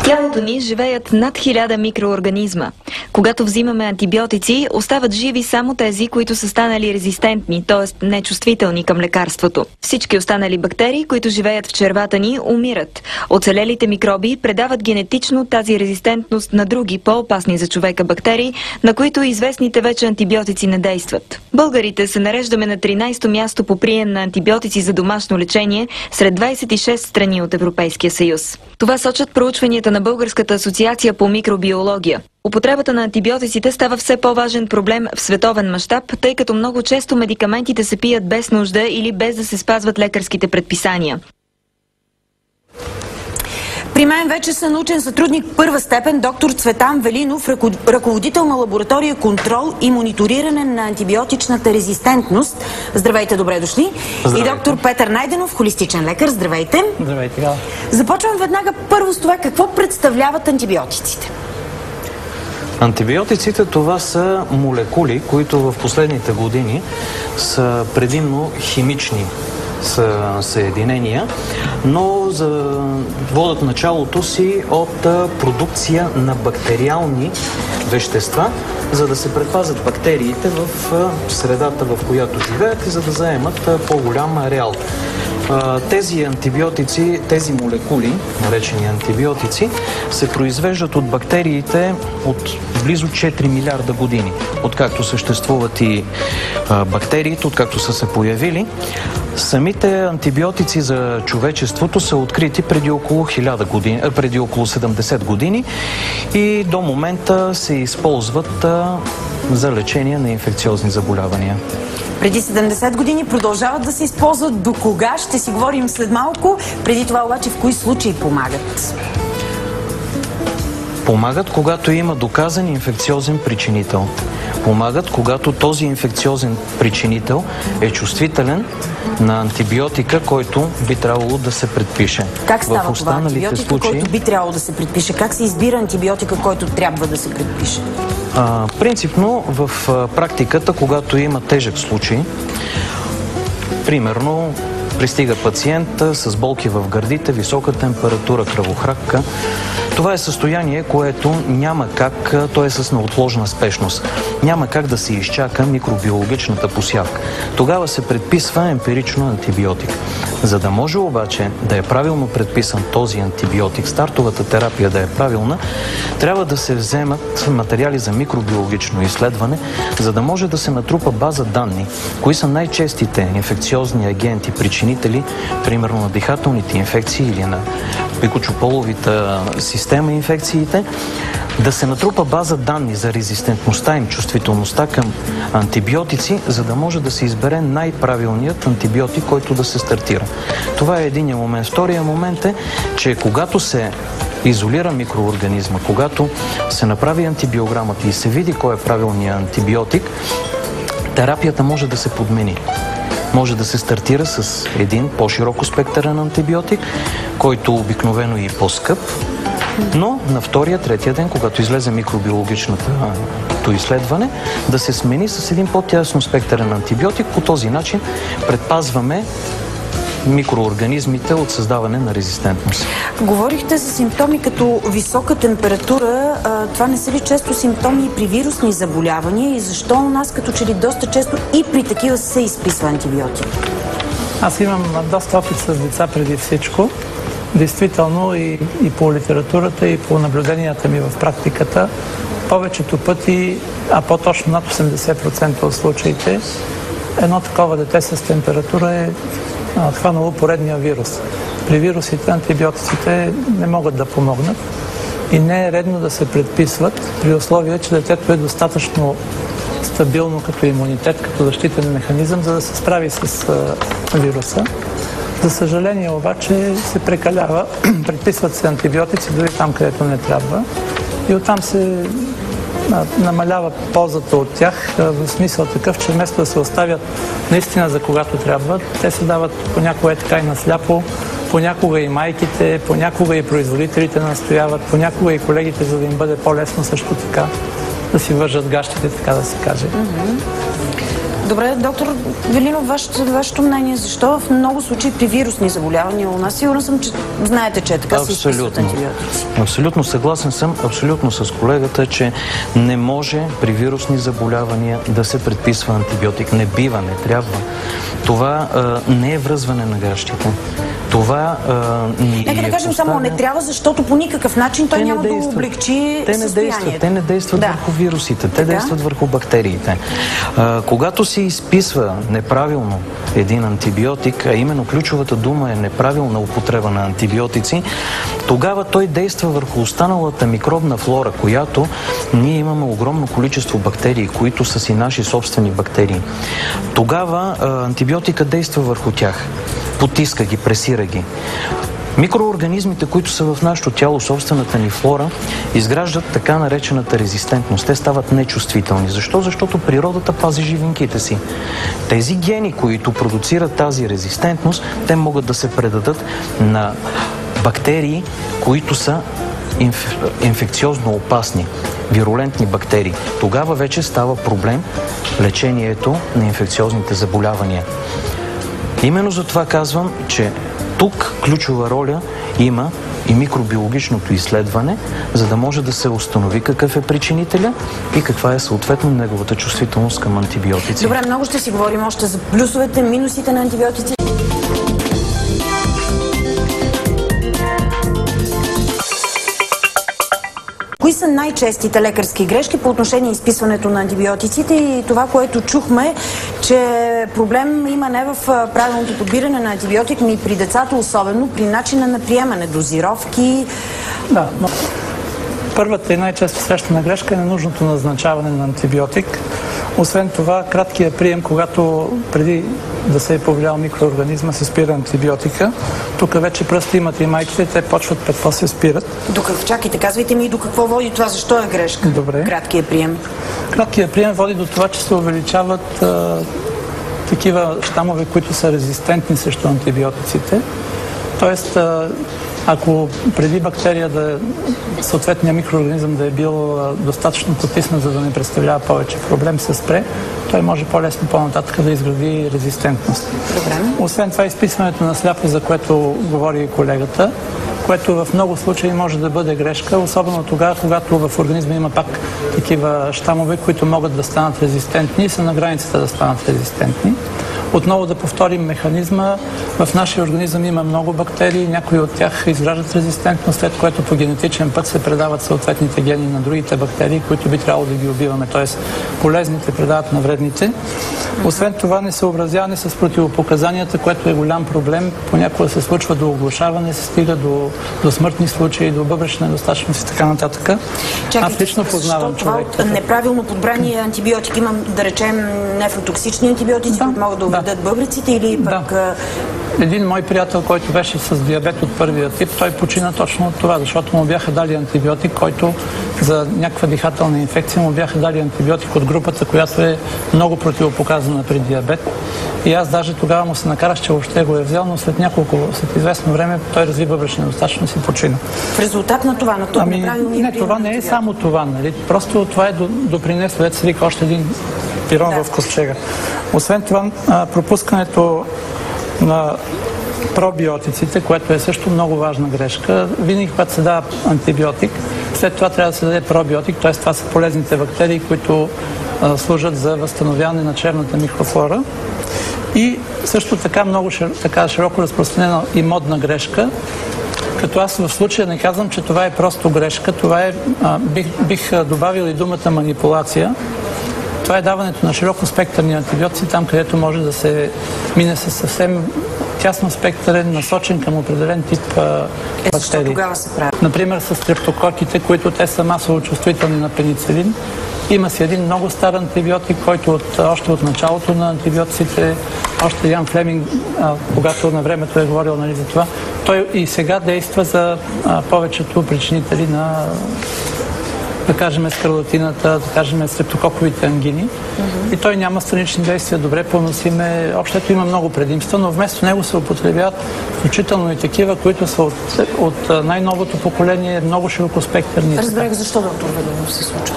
тялото ни живеят над 1000 микроорганизма. Когато взимаме антибиотици, остават живи само тези, които са станали резистентни, т.е. нечувствителни към лекарството. Всички останали бактерии, които живеят в червата ни, умират. Оцелелите микроби предават генетично тази резистентност на други, по-опасни за човека бактерии, на които известните вече антибиотици не действат. Българите се нареждаме на 13-то място по прием на антибиотици за домашно лечение сред 26 страни от Европейския съюз. Това сочат проучванията на Българската асоциация по микробиология. Употребата на антибиотиците става все по-важен проблем в световен мащаб, тъй като много често медикаментите се пият без нужда или без да се спазват лекарските предписания. При мен вече са научен сътрудник първа степен доктор Цветан Велинов, ръководител на лаборатория контрол и мониториране на антибиотичната резистентност. Здравейте, добре дошли. Здравейте. И доктор Петър Найденов, холистичен лекар. Здравейте. Здравейте. Да. Започвам веднага първо с това, какво представляват антибиотиците? Антибиотиците това са молекули, които в последните години са предимно химични съединения, но водят началото си от продукция на бактериални вещества, за да се предпазят бактериите в средата, в която живеят и за да заемат по-голям ареал. Тези антибиотици, тези молекули, наречени антибиотици, се произвеждат от бактериите от близо 4 милиарда години. Откакто съществуват и бактериите, откакто са се появили. Самите антибиотици за човечеството са открити преди около 70 години и до момента се използват за лечение на инфекциозни заболявания. Преди 70 години продължават да се използват. До кога? Ще си говорим след малко. Преди това обаче в кои случаи помагат? Помагат, когато има доказан инфекциозен причинител. Помагат, когато този инфекциозен причинител е чувствителен на антибиотика, който би трябвало да се предпише. Как става това? Антибиотика, който би трябвало да се предпише? Как се избира антибиотика, който трябва да се предпише? Принципно в практиката, когато има тежък случай, примерно пристига пациент с болки в гърдите, висока температура, кръвохрапка. Това е състояние, което няма как, то е с неотложна спешност. Няма как да се изчака микробиологичната посявка. Тогава се предписва емпирично антибиотик. За да може обаче да е правилно предписан този антибиотик, стартовата терапия да е правилна, трябва да се вземат материали за микробиологично изследване, за да може да се натрупа база данни, кои са най-честите инфекциозни агенти, причинители, примерно на дихателните инфекции или на пикочополовата система инфекциите, да се натрупа база данни за резистентността им, чувствителността към антибиотици, за да може да се избере най-правилният антибиотик, който да се стартира. Това е единият момент. Втория момент е, че когато се изолира микроорганизма, когато се направи антибиограмата и се види кой е правилният антибиотик, терапията може да се подмени. Може да се стартира с един по-широко спектърен антибиотик, който обикновено е и по-скъп, но на втория, третия ден, когато излезе микробиологичното изследване, да се смени с един по-тясно спектърен антибиотик. По този начин предпазваме микроорганизмите от създаване на резистентност. Говорихте за симптоми като висока температура. Това не са ли често симптоми и при вирусни заболявания? И защо у нас като че ли доста често и при такива се изписва антибиотик? Аз имам доста опит с деца преди всичко. Действително и по литературата, и по наблюденията ми в практиката, повечето пъти, а по-точно над 80% от случаите, едно такова дете с температура е хванало поредния вирус. При вирусите антибиотиците не могат да помогнат и не е редно да се предписват при условие, че детето е достатъчно стабилно като имунитет, като защитен механизъм, за да се справи с вируса. За съжаление обаче се прекалява, предписват се антибиотици дори там, където не трябва и оттам се намалява ползата от тях, в смисъл такъв, че вместо да се оставят наистина за когато трябва, те се дават понякога така и насляпо, понякога и майките, понякога и производителите настояват, понякога и колегите, за да им бъде по-лесно също така да си вържат гащите, така да се каже. Добре, доктор Велинов, вашето мнение, защо в много случаи при вирусни заболявания у нас, сигурно съм, че знаете, че е така, се изписват антибиотици. Абсолютно съгласен съм, абсолютно с колегата, че не може при вирусни заболявания да се предписва антибиотик. Не бива, не трябва. Това не е връзване на гащите. Това нека да кажем само не трябва, защото по никакъв начин той няма да облегчи състоянието. Те не действат върху вирусите, те действат върху бактериите. Когато се изписва неправилно един антибиотик, а именно ключовата дума е неправилна употреба на антибиотици, тогава той действа върху останалата микробна флора, която ние имаме огромно количество бактерии, които са си наши собствени бактерии. Тогава антибиотика действа върху тях. Потиска ги, пресира ги. Микроорганизмите, които са в нашето тяло, собствената ни флора, изграждат така наречената резистентност. Те стават нечувствителни. Защо? Защото природата пази живинките си. Тези гени, които продуцират тази резистентност, те могат да се предадат на бактерии, които са инфекциозно опасни, вирулентни бактерии. Тогава вече става проблем лечението на инфекциозните заболявания. Именно за това казвам, че тук ключова роля има и микробиологичното изследване, за да може да се установи какъв е причинителя и каква е съответно неговата чувствителност към антибиотици. Добре, много ще си говорим още за плюсовете, минусите на антибиотици. Кои са най-честите лекарски грешки по отношение изписването на антибиотиците и това, което чухме, че проблем има не в правилното подбиране на антибиотик, но и при децата, особено при начина на приемане, дозировки? Да, но първата и най-често срещана грешка е ненужното назначаване на антибиотик. Освен това, краткият прием, когато преди да се е повлиял микроорганизма, се спира антибиотика. Тук вече пръсти имат и майките, те почват какво се спират. Чакайте, казвайте ми до какво води това, защо е грешка? Добре. Краткият прием. Краткият прием води до това, че се увеличават такива щамове, които са резистентни срещу антибиотиците. Тоест, ако преди бактерия съответния микроорганизъм да е бил достатъчно потиснат, за да не представлява повече проблем, се спре, той може по-лесно по-нататък да изгради резистентност. Добре. Освен това, изписването на сляпо, за което говори и колегата, което в много случаи може да бъде грешка, особено тогава, когато в организма има пак такива щамове, които могат да станат резистентни и са на границата да станат резистентни. Отново да повторим механизма. В нашия организъм има много бактерии, някои от тях изграждат резистентност, след което по генетичен път се предават съответните гени на другите бактерии, които би трябвало да ги убиваме, т.е. полезните предават на вредните. Освен това, несъобразяване с противопоказанията, което е голям проблем. Понякога се случва до оглушаване, се стига до смъртни случаи, до бъбречна недостатъчност и така нататък. Аз лично познавам човек. Неправилно подбрани антибиотик, имам да речем нефротоксични антибиотици, които могат да увредят бъбреците или пък... Един мой приятел, който беше с диабет от първия тип, той почина точно от това, защото му бяха дали антибиотик, който за някаква дихателна инфекция му бяха дали антибиотик от групата, която е много противопоказана при диабет. И аз даже тогава му се накарах, че въобще го е взел, но след известно време той разви бъбречна недостатъчност и почина. В резултат на това, на това не, това не е само това, нали? Просто това е допринесло, дето се вика, още един пирон в ковчега. Освен това, пропускането на пробиотиците, което е също много важна грешка. Винаги, когато се дава антибиотик, след това трябва да се даде пробиотик, т.е. това са полезните бактерии, които служат за възстановяване на черната микрофлора. И също така много широко разпространена и модна грешка, като аз в случая не казвам, че това е просто грешка, това е, бих добавил и думата манипулация. Това е даването на широко спектърни антибиотици, там където може да се мине със съвсем тясно спектърен, насочен към определен тип бактерии. Тогава се прави. Например, с стрептококите, които те са масово чувствителни на пеницилин. Има си един много стар антибиотик, който още от началото на антибиотиците, още Ян Флеминг, когато на времето е говорил, нали, за това, той и сега действа за повечето причинители на, да кажем, скарлатината, да кажем, стрептококовите ангини. И той няма странични действия, добре поносиме, общото има много предимства, но вместо него се употребяват включително и такива, които са от най-новото поколение, много широкоспектърни. Разбрах защо, доктор Велинов, се случва.